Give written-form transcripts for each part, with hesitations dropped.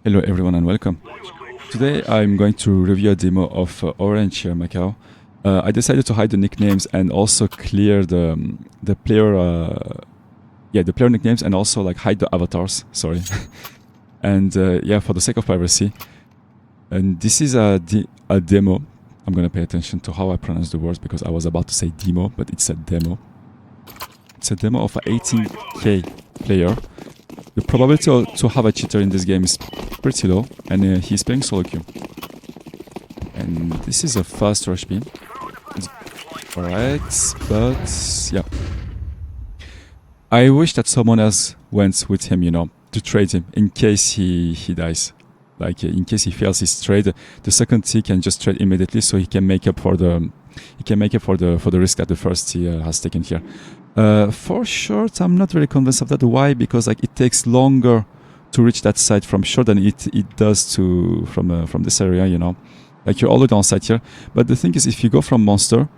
Hello everyone and welcome. Today I'm going to review a demo of Orange Macau. I decided to hide the nicknames and also clear the player the player nicknames and also like hide the avatars. Sorry, and yeah, for the sake of privacy. And this is a demo. I'm gonna pay attention to how I pronounce the words because I was about to say demo, but it's a demo. It's a demo of a 18k player. The probability to have a cheater in this game is pretty low, and he's playing Soloq. And this is a fast rush beam. Alright, but yeah. I wish that someone else went with him, you know, to trade him in case he dies. Like in case he fails his trade, the second T can just trade immediately, so he can make up for the risk that the first T has taken here. For short, I'm not really convinced of that. Why? Because like it takes longer to reach that site from short than it does to from this area, you know. Like you're already on site here, but the thing is, if you go from monster,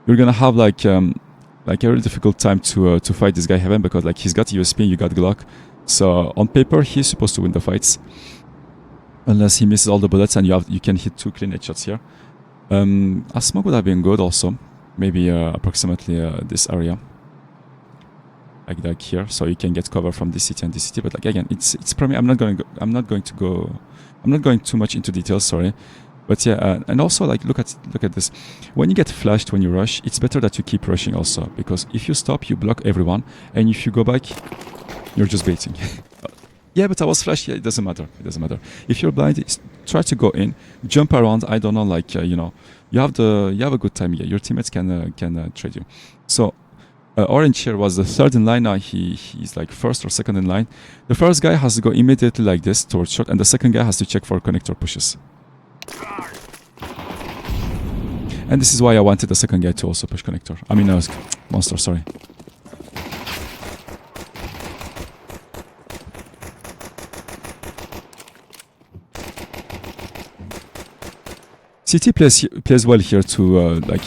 you're gonna have like a really difficult time to fight this guy Heaven, because like he's got USP, you got Glock, so on paper he's supposed to win the fights, unless he misses all the bullets and you can hit 2 clean headshots here. A smoke would have been good also, maybe approximately this area. Like here, so you can get cover from this city and this city. But like again, it's Prem. I'm not going too much into details. Sorry, but yeah, and also like look at this. When you get flashed when you rush, it's better that you keep rushing also, because if you stop, you block everyone, and if you go back, you're just baiting. Yeah, but I was flashed. Yeah, it doesn't matter. It doesn't matter. If you're blind, try to go in, jump around. I don't know, like you know, you have a good time here. Your teammates can trade you. So. Orange here was the third in line. Now he's like first or second in line. The first guy has to go immediately like this towards short, and the second guy has to check for connector pushes. And this is why I wanted the second guy to also push connector. I mean, monster, sorry. CT plays well here too. Like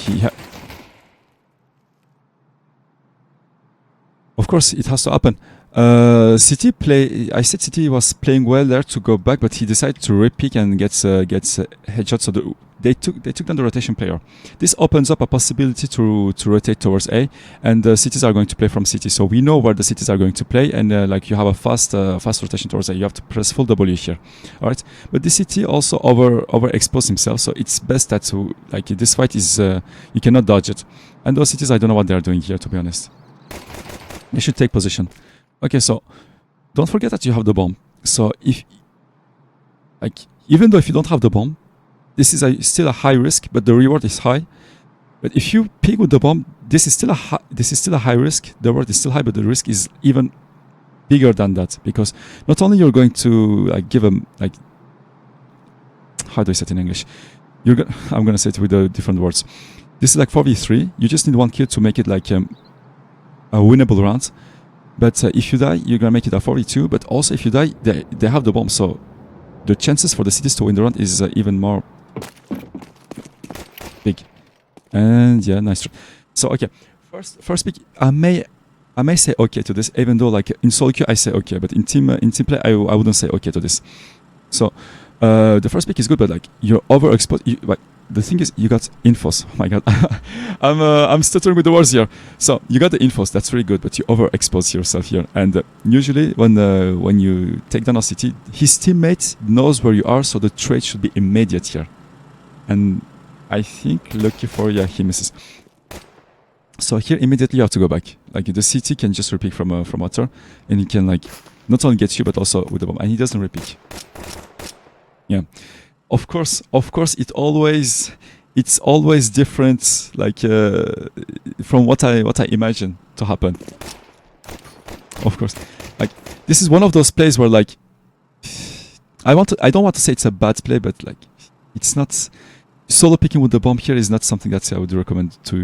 of course, it has to happen. I said City was playing well there to go back, but he decided to repick and gets headshot. So they took down the rotation player. This opens up a possibility to rotate towards A, and the cities are going to play from City. So we know where the cities are going to play, and like you have a fast rotation towards A. You have to press full W here. All right, but this City also overexposed himself, so it's best that like this fight is you cannot dodge it. And those cities, I don't know what they are doing here, to be honest. They should take position. Okay, so don't forget that you have the bomb. So even though if you don't have the bomb, this is still a high risk, but the reward is high. But if you pick with the bomb, this is still a high risk. The reward is still high, but the risk is even bigger than that, because not only you're going to give them how do I say it in English? I'm gonna say it with the different words. This is like 4v3. You just need one kill to make it like a winnable round, but if you die, you're gonna make it a 4v2. But also, if you die, they have the bomb, so the chances for the cities to win the round is even more big. And yeah, nice. So okay, first pick. I may say okay to this, even though like in solo queue I say okay, but in team play I wouldn't say okay to this. So the first pick is good, but like you're overexposed. The thing is, you got infos. Oh my god, I'm stuttering with the words here. So you got the infos, that's really good, but you overexpose yourself here. And usually, when you take down a city, his teammate knows where you are, so the trade should be immediate here. And I think, lucky for he misses. So here, immediately you have to go back. Like the city can just repick from water, and he can like not only get you, but also with the bomb, and he doesn't repick. Yeah. Of course, it's always different, like from what I imagine to happen. Of course, like this is one of those plays where like I don't want to say it's a bad play, but like it's not. Solo picking with the bomb here is not something that I would recommend to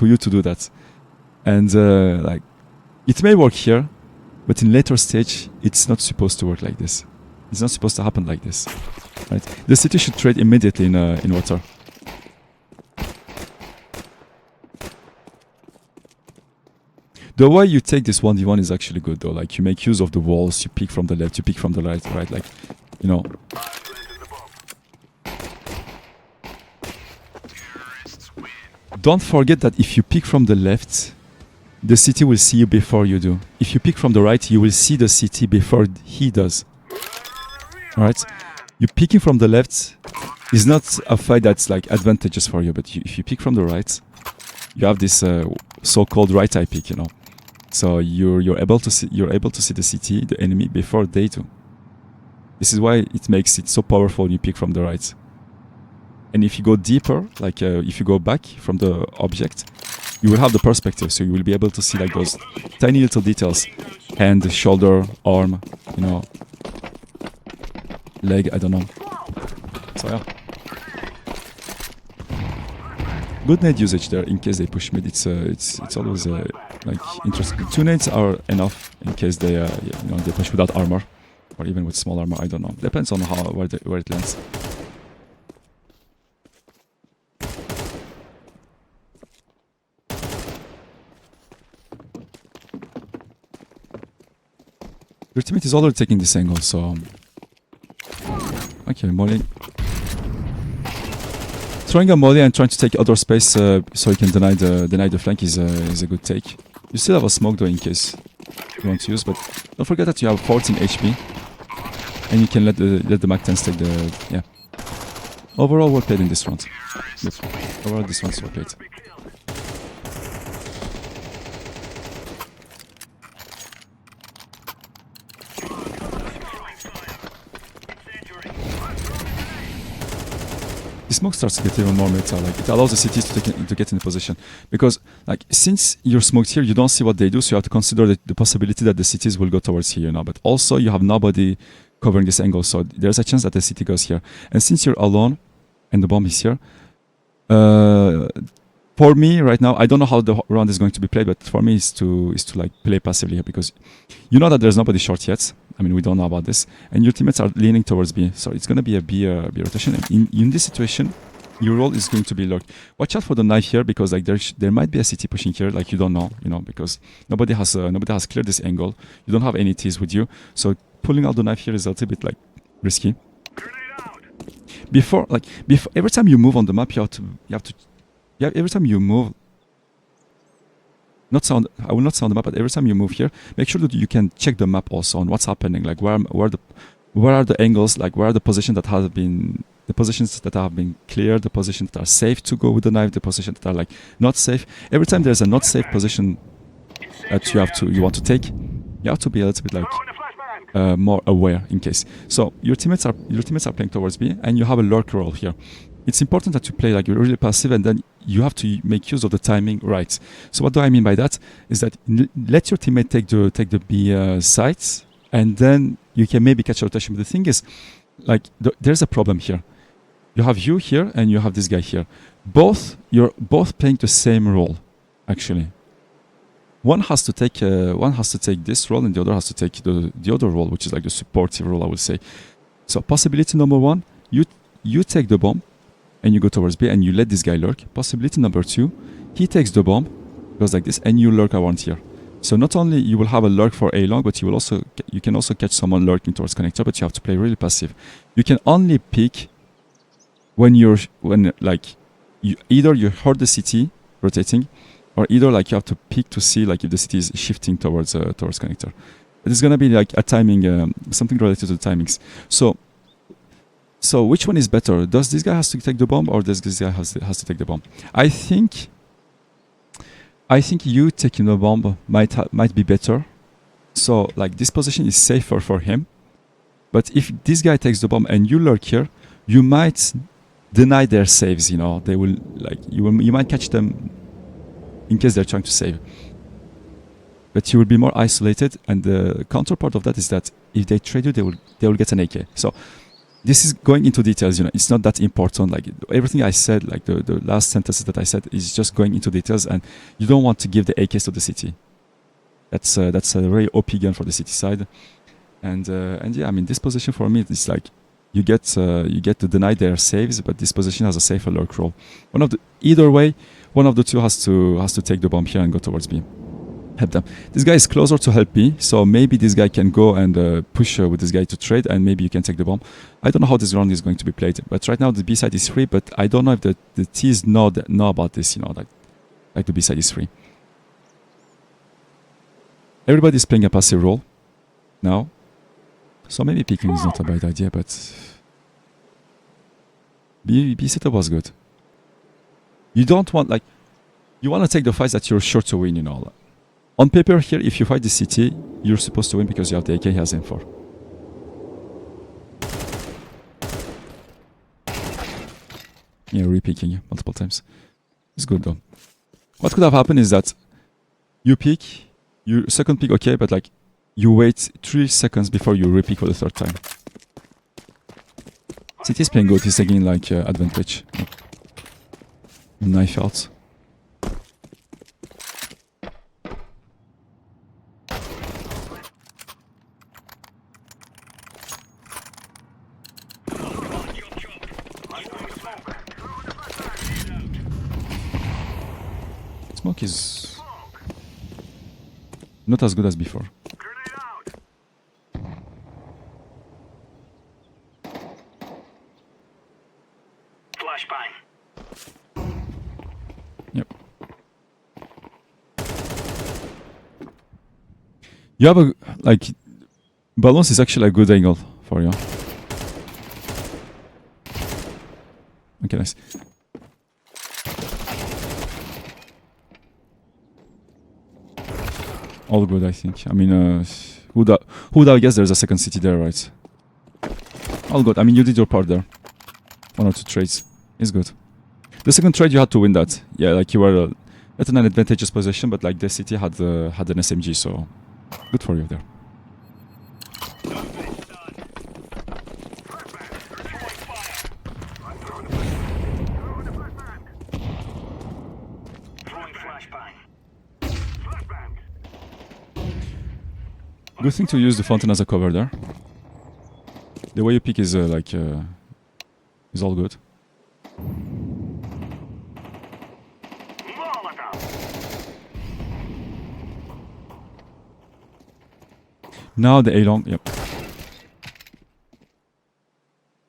you to do that. And like it may work here, but in later stage, it's not supposed to work like this. It's not supposed to happen like this, right? The city should trade immediately in water. The way you take this 1v1 is actually good though. Like you make use of the walls, you pick from the left, you pick from the right, like, you know. Don't forget that if you pick from the left, the city will see you before you do. If you pick from the right, you will see the city before he does. Alright? You picking from the left is not a fight that's like advantageous for you, but if you pick from the right, you have this so-called right eye pick, you know. So you're able to see the city, the enemy, before they do. This is why it makes it so powerful when you pick from the right. And if you go deeper, like if you go back from the object, you will have the perspective, so you will be able to see like those tiny little details, hand, shoulder, arm, you know, leg, I don't know. So yeah, good nade usage there in case they push mid. It's always like interesting. 2 nades are enough in case they you know, they push without armor, or even with small armor. I don't know. Depends on where it lands. Your teammate is already taking this angle, so okay, molly. Throwing a molly and trying to take other space so you can deny the flank is a good take. You still have a smoke though in case you want to use, but don't forget that you have 14 HP and you can let the Mac 10s take the yeah. Overall, well played in this round. Yep. Overall, this one's well played. The smoke starts to get even more meta. Like it allows the cities to get in position, because like since you're smoked here, you don't see what they do, so you have to consider the possibility that the cities will go towards here, you know. But also you have nobody covering this angle, so there's a chance that the city goes here. And since you're alone and the bomb is here, for me right now, I don't know how the round is going to be played, but for me is to like play passively here, because you know that there's nobody short yet. I mean, we don't know about this, and your teammates are leaning towards B, so it's going to be a B rotation. And in this situation, your role is going to be locked. Watch out for the knife here, because like there might be a CT pushing here, like you don't know, you know, because nobody has cleared this angle. You don't have any T's with you, so pulling out the knife here is a little bit like risky. Before every time you move on the map, every time you move. I will not sound the map, but every time you move here, make sure that you can check the map also on what's happening, like where are the angles, like where are the positions that have been cleared, the positions that are safe to go with the knife, the positions that are like not safe. Every time there's a not safe position that you want to take, you have to be a little bit like more aware in case. So your teammates are playing towards B, and you have a lurk role here. It's important that you play like you're really passive, and then you have to make use of the timing right. So what do I mean by that? Is that let your teammate take the B sites, and then you can maybe catch a rotation. But the thing is, like there's a problem here. You have you here, and you have this guy here. You're both playing the same role, actually. One has to take this role, and the other has to take the other role, which is like the supportive role, I would say. So possibility number one, you take the bomb, and you go towards B, and you let this guy lurk. Possibility number two, he takes the bomb, goes like this, and you lurk around here. So not only you will have a lurk for A long, but you can also catch someone lurking towards connector, but you have to play really passive. You can only pick when you either you heard the CT rotating, or either like you have to pick to see like if the CT is shifting towards connector. It's gonna be like a timing, something related to the timings. So which one is better? Does this guy has to take the bomb, or does this guy has to take the bomb? I think you taking the bomb might be better. So like this position is safer for him. But if this guy takes the bomb and you lurk here, you might deny their saves. You know, they will like you might catch them in case they're trying to save. But you will be more isolated, and the counterpart of that is that if they trade you, they will get an AK. So this is going into details, you know, it's not that important. Like everything I said, like the last sentences that I said is just going into details, and you don't want to give the AKs to the city. That's a very OP gun for the city side. And yeah, I mean, this position for me is like you get to deny their saves, but this position has a safer lurk roll. Either way, one of the two has to take the bomb here and go towards B. help them. This guy is closer to help me, so maybe this guy can go and push with this guy to trade, and maybe you can take the bomb. I don't know how this round is going to be played, but right now the B side is free, but I don't know if the T's know about this, you know, like the B side is free. Everybody's playing a passive role now, so maybe picking is not a bad idea, but B setup was good. You don't want, like, you want to take the fights that you're sure to win, you know. On paper here, if you fight the CT, you're supposed to win because you have the AK, he has M4. Yeah, re-picking multiple times. It's good though. What could have happened is that you pick, your second pick okay, but like you wait 3 seconds before you re-pick for the third time. CT is playing good, he's taking like advantage. Knife out. Smoke is not as good as before. Yep. You have a, like, balance is actually a good angle for you. Okay, nice. All good, I think. I mean, who would have guessed there's a second city there, right? All good. I mean, you did your part there. 1 or 2 trades. It's good. The second trade, you had to win that. Yeah, like you were at an advantageous position, but like the city had an SMG, so good for you there. Good thing to use the fountain as a cover there. The way you pick is is all good. Now the A-long, yep.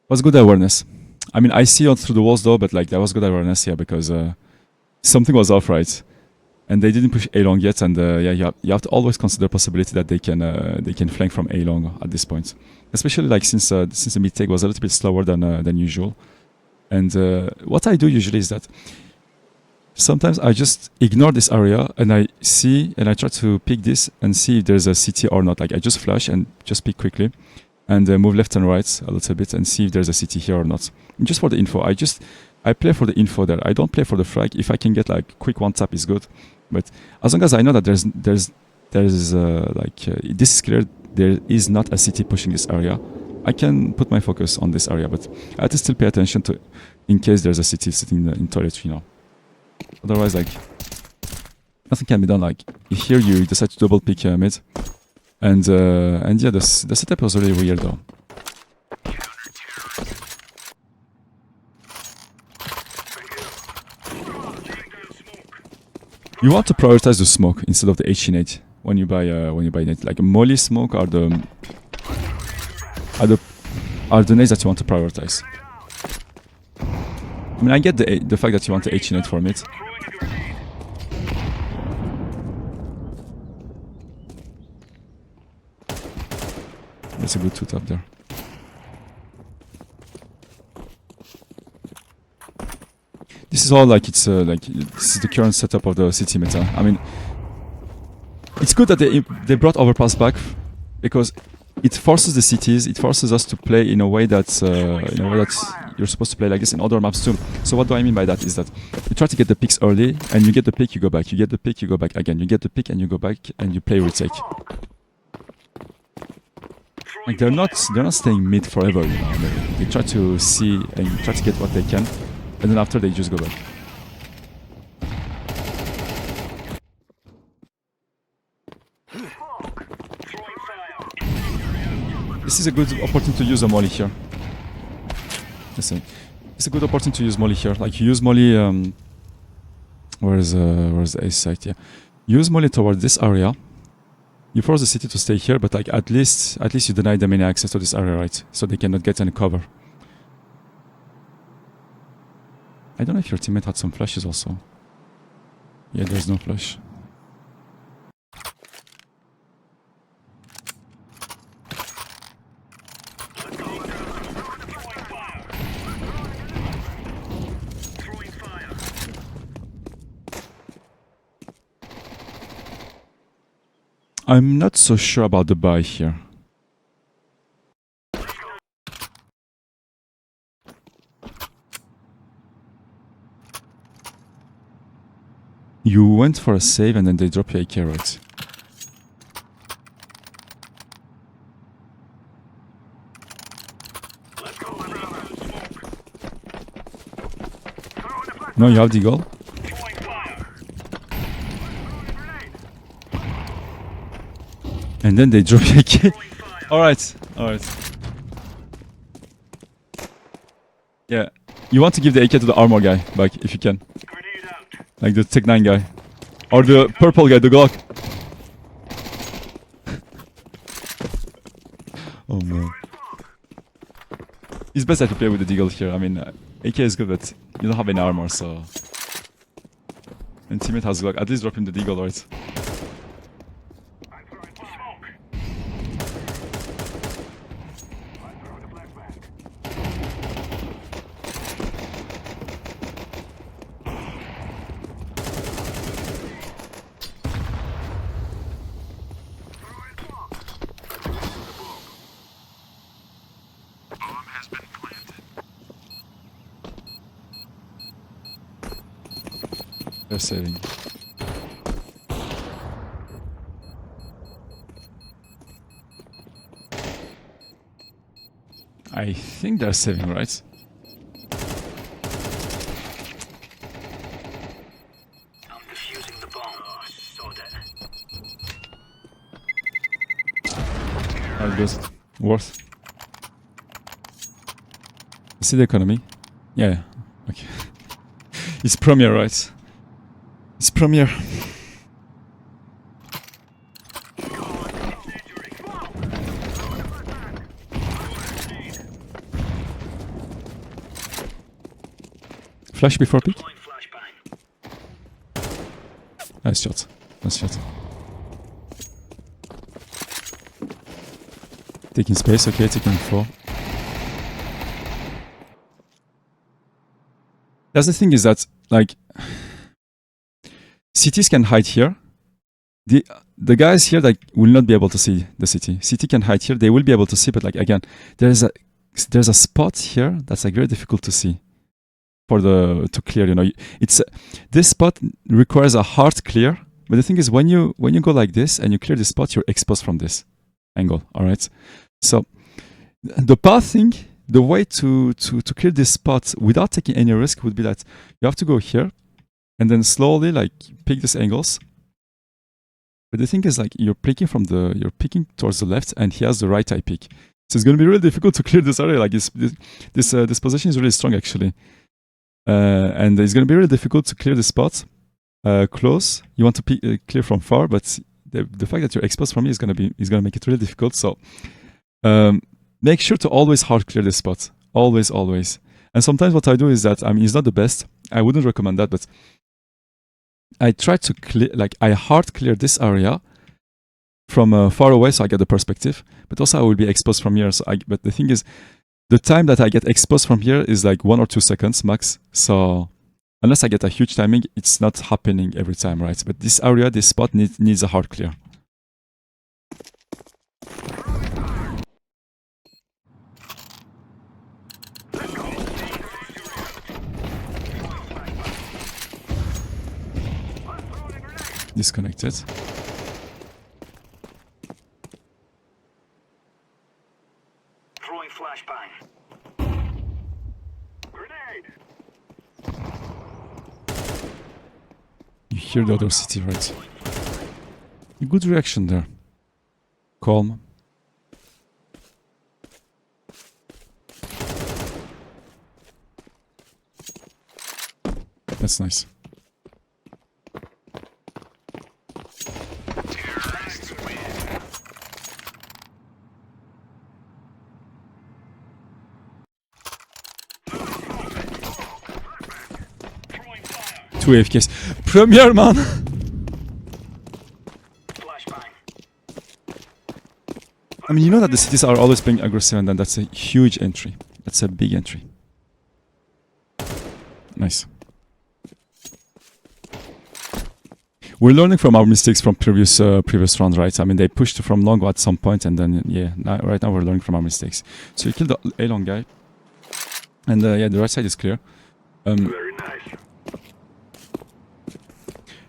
Was good awareness. I mean, I see on through the walls though, but like that was good awareness here because something was off, right? And they didn't push A-long yet, and yeah, you have to always consider possibility that they can flank from A-long at this point, especially like since the mid take was a little bit slower than usual. And what I do usually is that sometimes I just ignore this area and I try to pick this and see if there's a CT or not. Like I just flash and just pick quickly and move left and right a little bit and see if there's a CT here or not. And just for the info, I play for the info there. I don't play for the frag. If I can get like quick one tap is good. But as long as I know that this is clear, there is not a CT pushing this area, I can put my focus on this area. But I have to still pay attention to in case there's a CT sitting in toilet, you know. Otherwise, like, nothing can be done. Like, here you decide to double pick mid. And yeah, the setup was really weird though. You want to prioritize the smoke instead of the H8 when you buy nades. Like molly smoke are the nades that you want to prioritize. I mean, I get the fact that you want the H8 for mid. That's a good 2-tap there. This is all like this is the current setup of the city meta. I mean, it's good that they brought overpass back because it forces the cities. It forces us to play in a way that's you're supposed to play like this in other maps too. So what do I mean by that is that you try to get the picks early, and you get the pick, you go back. You get the pick, you go back again. You get the pick, and you go back, and you play retake. Like they're not staying mid forever. You know, they try to see and try to get what they can. And then after they just go back. This is a good opportunity to use a molly here. Listen, it's a good opportunity to use molly here. Like you use molly. Where's the ace site? Yeah, Use molly toward this area. You force the city to stay here, but like at least you deny them any access to this area, right? So they cannot get any cover. I don't know if your teammate had some flashes also. Yeah, there's no flash. I'm not so sure about the buy here. You went for a save and then they drop you AK, right? No, you have the goal. And then they drop you AK. Alright, alright. Yeah. You want to give the AK to the armor guy back if you can. Like the Tech 9 guy. Or the purple guy, the Glock. Oh man. It's best that you play with the Deagle here. I mean, AK is good, but you don't have any armor, so... And teammate has Glock. At least drop him the Deagle, right? They're saving. I think they're saving, right? I'm defusing the bomb. Oh, so dead. Alright, good. Worth. See the economy? Yeah. Okay. It's Premier, right? It's Premier. Flash before peak? Nice shot. Nice shot. Taking space, okay, taking 4. That's the thing is that, like, cities can hide here. The guys here like will not be able to see the city. City can hide here. They will be able to see, but like again, there's a spot here that's like very difficult to see for to clear. You know, it's this spot requires a hard clear. But the thing is, when you go like this and you clear the spot, you're exposed from this angle. All right. So the path thing, the way to clear this spot without taking any risk would be that you have to go here and then slowly like pick these angles. But the thing is, like, you're picking towards the left, and he has the right eye peak. So it's going to be really difficult to clear this area. Like, this position is really strong, actually. And it's going to be really difficult to clear the spot close. You want to clear from far, but the fact that you're exposed from me is going to make it really difficult. So make sure to always hard clear this spot. Always, always. And sometimes what I do is that, I mean, it's not the best. I wouldn't recommend that, but I try to clear, like I hard clear this area from far away so I get the perspective, but also I will be exposed from here. So but the thing is, the time that I get exposed from here is like 1 or 2 seconds max. So unless I get a huge timing, it's not happening every time, right? But this area, this spot needs a hard clear. Disconnected. Throwing flashbang. Grenade. You hear the other city, right? A good reaction there. Calm. That's nice. Two AFKs. Premier, man! Flashbang. I mean, you know that the cities are always being aggressive, and then that's a huge entry. That's a big entry. Nice. We're learning from our mistakes from previous round, right? I mean, they pushed from long at some point, and then right now we're learning from our mistakes. So you killed the A long guy, and yeah, the right side is clear. Very nice.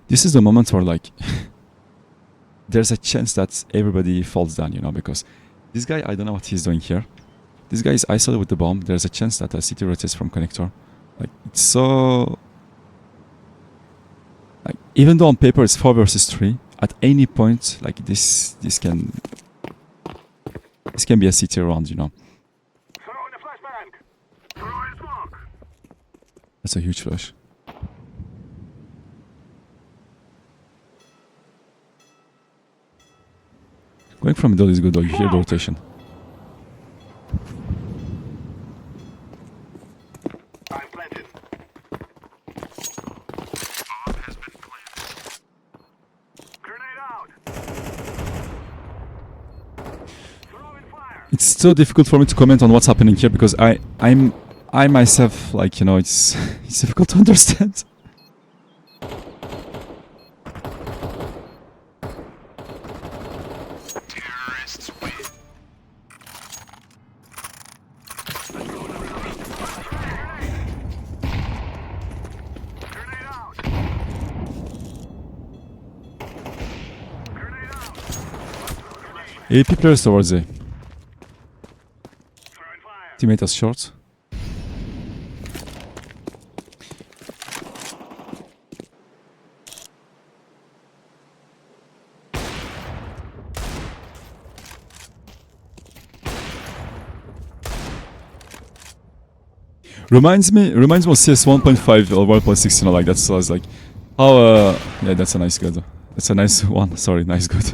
This is the moment where like there's a chance that everybody falls down, you know, because this guy, I don't know what he's doing here. This guy is isolated with the bomb. There's a chance that a city rotates from connector. Like it's so. Like, even though on paper it's 4 versus 3, at any point, like this can be a city round, you know. Throw in the flashbang. Throw in smoke. That's a huge flash. Going from middle is good though, you hear the rotation. I'm planted. Grenade out. Throw in fire. It's so difficult for me to comment on what's happening here because I myself, like, you know, it's difficult to understand. Terrorists win. Grenade out. Grenade out. AP players towards A. Throw in fire. Teammate is short. Reminds me of CS 1.5 or 1.6, you know, like that's like how yeah, that's a nice good. That's a nice one. Sorry, nice good.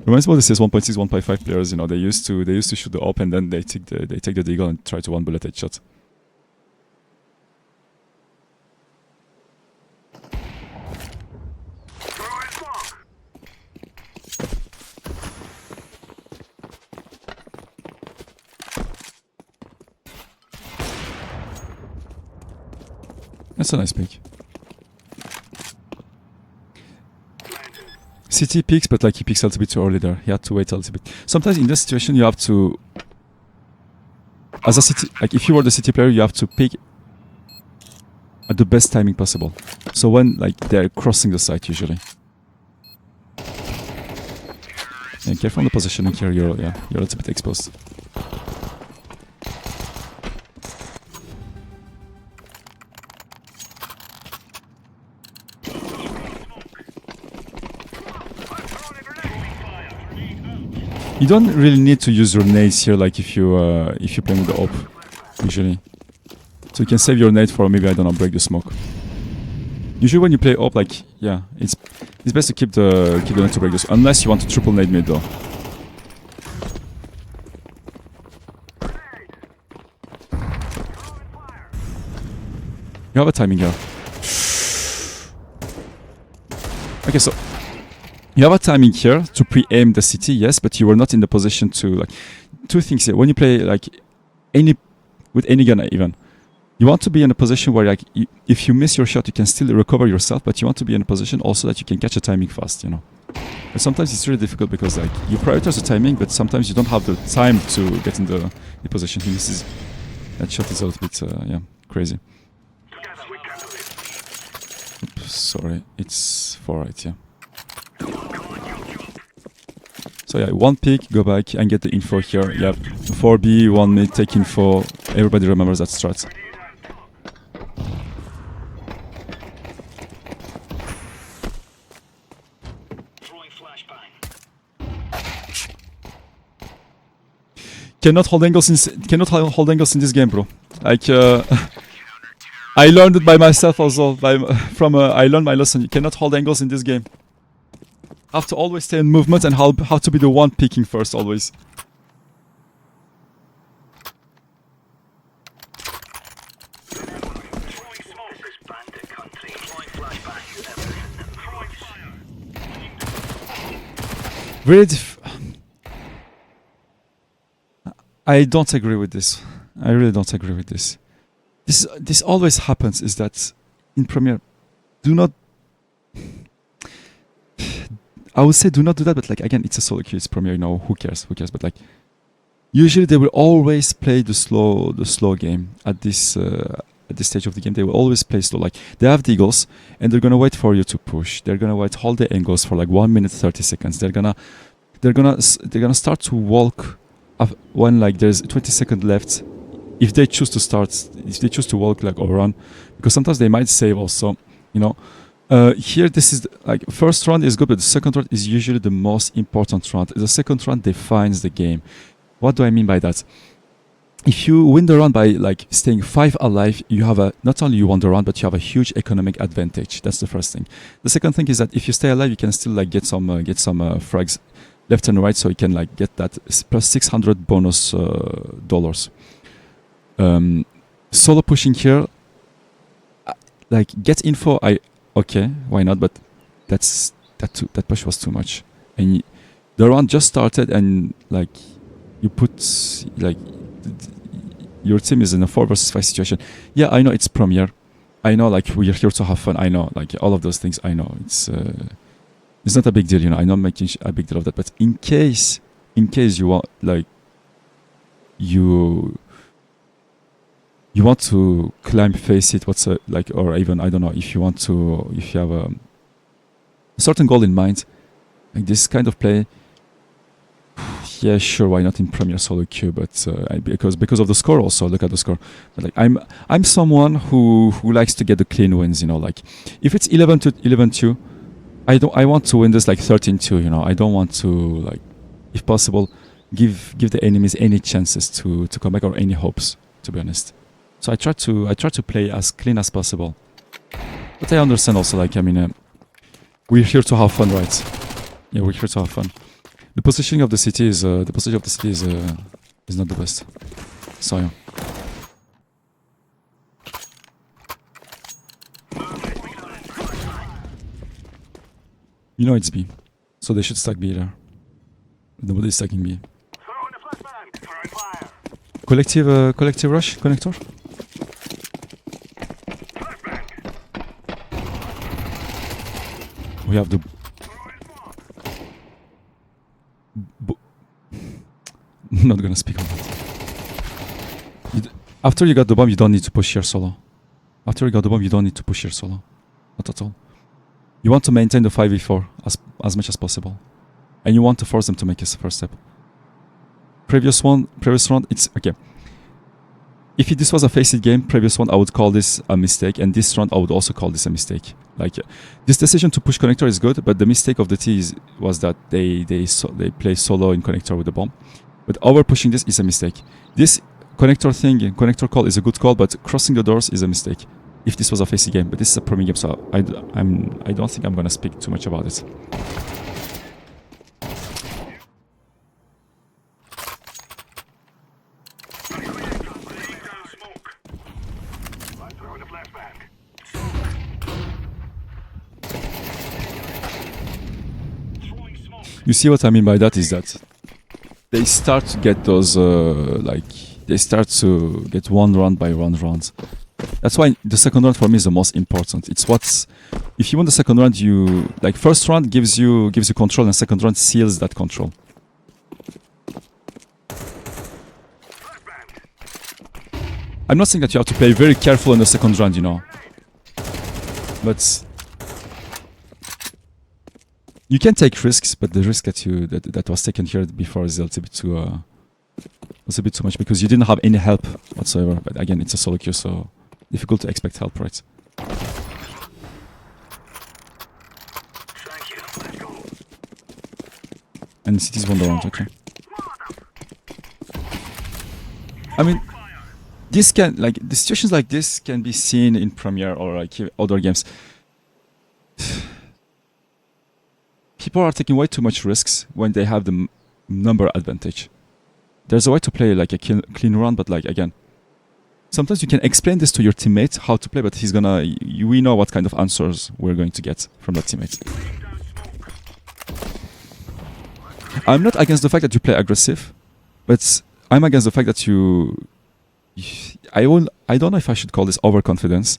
Reminds me of the CS 1.6, 1.5 players, you know, they used to shoot the op and then they take the deagle and try to one bullet headshot. Throw in smoke. That's a nice pick. CT peaks, but like he peaks a little bit too early there. He had to wait a little bit. Sometimes in this situation you have to, as a CT, like if you were the CT player, you have to pick at the best timing possible. So when like they're crossing the site usually. And careful on the positioning here, you're a little bit exposed. You don't really need to use your nades here, like if you're playing with the op, usually. So you can save your nade for maybe, I don't know, break the smoke. Usually when you play op, like yeah, it's best to keep the nade to break this, unless you want to triple nade mid though. You have a timing here. Okay, so you have a timing here to pre-aim the city, yes, but you were not in the position to, like, two things here. When you play like with any gun even, you want to be in a position where like if you miss your shot, you can still recover yourself, but you want to be in a position also that you can catch a timing fast, you know. But sometimes it's really difficult because like you prioritize the timing, but sometimes you don't have the time to get in the position. He misses. That shot is a little bit yeah, crazy. Oops, sorry, it's 4-right, yeah. So yeah, one pick, go back and get the info here. Yeah, 4B, 1 mid, take info. Everybody remembers that strat. Cannot hold angles in this game, bro. Like I learned it by myself also. I learned my lesson. You cannot hold angles in this game. Have to always stay in movement and how to be the one picking first always. Very I don't agree with this. I really don't agree with this. This always happens is that in Premiere, do not. I would say do not do that, but like again, it's a solo queue, it's Premiere, you know, who cares? Who cares? But like, usually they will always play the slow game at this stage of the game. They will always play slow. Like they have the eagles, and they're gonna wait for you to push. They're gonna wait hold the angles for like 1 minute 30 seconds. They're gonna start to walk up when like there's 20 seconds left. If they choose to walk like or run, because sometimes they might save also, you know. Here, this is like first round is good, but the second round is usually the most important round. The second round defines the game. What do I mean by that? If you win the round by like staying 5 alive, you have not only you won the round, but you have a huge economic advantage. That's the first thing. The second thing is that if you stay alive, you can still like get some frags left and right, so you can like get that plus 600 bonus dollars. Solo pushing here, like get info. Okay, why not? But that push was too much, and the round just started, and like you put like your team is in a 4 versus 5 situation. Yeah, I know it's Premiere. I know like we're here to have fun. I know like all of those things. I know it's not a big deal, you know. I'm not making a big deal of that. But in case you want like you want to climb faceit, like, or even I don't know if you have a certain goal in mind, like this kind of play. Yeah, sure, why not in Premiere solo queue? But because of the score also. Look at the score. But like I'm someone who likes to get the clean wins, you know. Like if it's 11-2, I want to win this like 13-2, you know. I don't want to like, if possible, give the enemies any chances to come back or any hopes, to be honest. So I try to play as clean as possible. But I understand also, like, I mean, we're here to have fun, right? Yeah, we're here to have fun. The positioning of the city is not the best. So yeah. You know it's B, so they should stack B there. Nobody's stacking B. Collective rush connector. We have the. I'm not gonna speak on that. After you got the bomb, you don't need to push here solo. After you got the bomb, you don't need to push here solo. Not at all. You want to maintain the 5v4 as much as possible. And you want to force them to make a first step. Previous round, it's okay. If this was a faceit game, previous one I would call this a mistake, and this round I would also call this a mistake. Like this decision to push connector is good, but the mistake of the T was that they play solo in connector with the bomb. But over pushing this is a mistake. This connector call is a good call, but crossing the doors is a mistake. If this was a faceit game, but this is a Prem game, so I don't think I'm gonna speak too much about it. You see what I mean by that is that they start to get those they start to get one round by one round. That's why the second round for me is the most important. It's what's if you win the second round, you like first round gives you control, and second round seals that control. I'm not saying that you have to play very careful in the second round, you know, but you can take risks. But the risk that was taken here before is a little bit too much, because you didn't have any help whatsoever. But again, it's a solo queue, so difficult to expect help, right? And cities won the round, okay. I mean, this can, like, the situations like this can be seen in Premiere or like other games. People are taking way too much risks when they have the number advantage. There's a way to play like a clean run, but like again, sometimes you can explain this to your teammate how to play, but we know what kind of answers we're going to get from that teammate. I'm not against the fact that you play aggressive, but I'm against the fact that I don't know if I should call this overconfidence.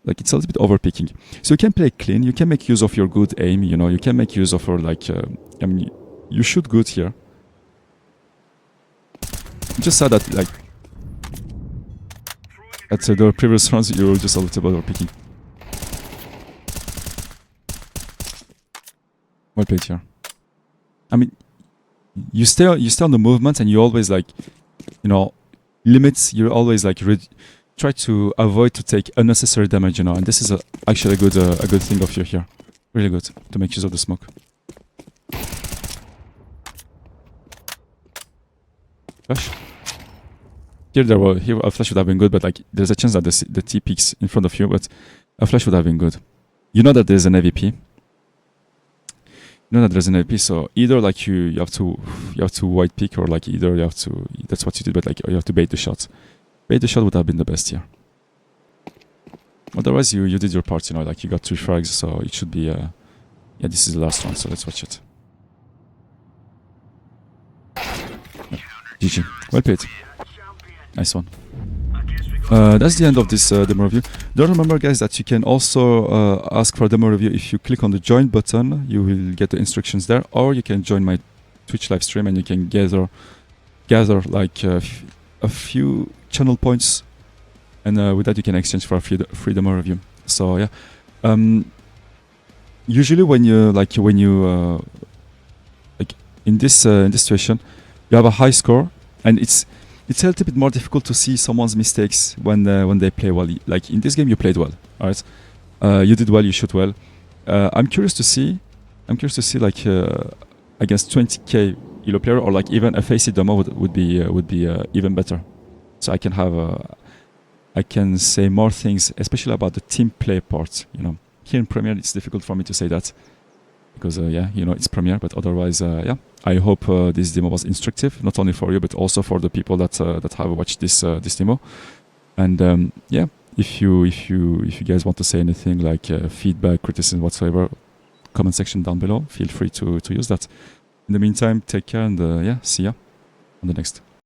Like it's a little bit overpicking. So you can play clean. You can make use of your good aim. You know, you can make use of your like. I mean, you shoot good here. Just saw that like at the previous rounds you were just a little bit overpicking. Well played here. I mean, you stay on the movement and you always like, you know, limits. You always like try to avoid to take unnecessary damage. You know, and this is actually a good thing of you here. Really good to make use of the smoke. Flash. Here a flash would have been good, but like there's a chance that the T peeks in front of you, but a flash would have been good. You know that there's an AVP. You know that there's an AVP, so either like you have to white pick, or like either you have to, that's what you did, but like you have to bait the shot. Bait the shot would have been the best here. Otherwise you did your part, you know, like you got 3 frags, so it should be yeah, this is the last one, so let's watch it. Yeah. GG. Well played. Nice one. That's the end of this demo review. Don't remember, guys, that you can also ask for a demo review if you click on the join button. You will get the instructions there, or you can join my Twitch live stream and you can gather like a few channel points, and with that you can exchange for a free demo review. So yeah, usually when you like in this situation, you have a high score, and it's a little bit more difficult to see someone's mistakes when they play well. Like in this game, you played well. All right, you did well. You shoot well. I'm curious to see like against 20k elo player, or like even a faceit demo would be even better. So I can say more things, especially about the team play part. You know, here in Premiere, it's difficult for me to say that because yeah, you know, it's Premiere. But otherwise, yeah. I hope this demo was instructive, not only for you, but also for the people that have watched this demo. And yeah, if you guys want to say anything like feedback, criticism, whatsoever, comment section down below. Feel free to use that. In the meantime, take care, and yeah, see ya on the next.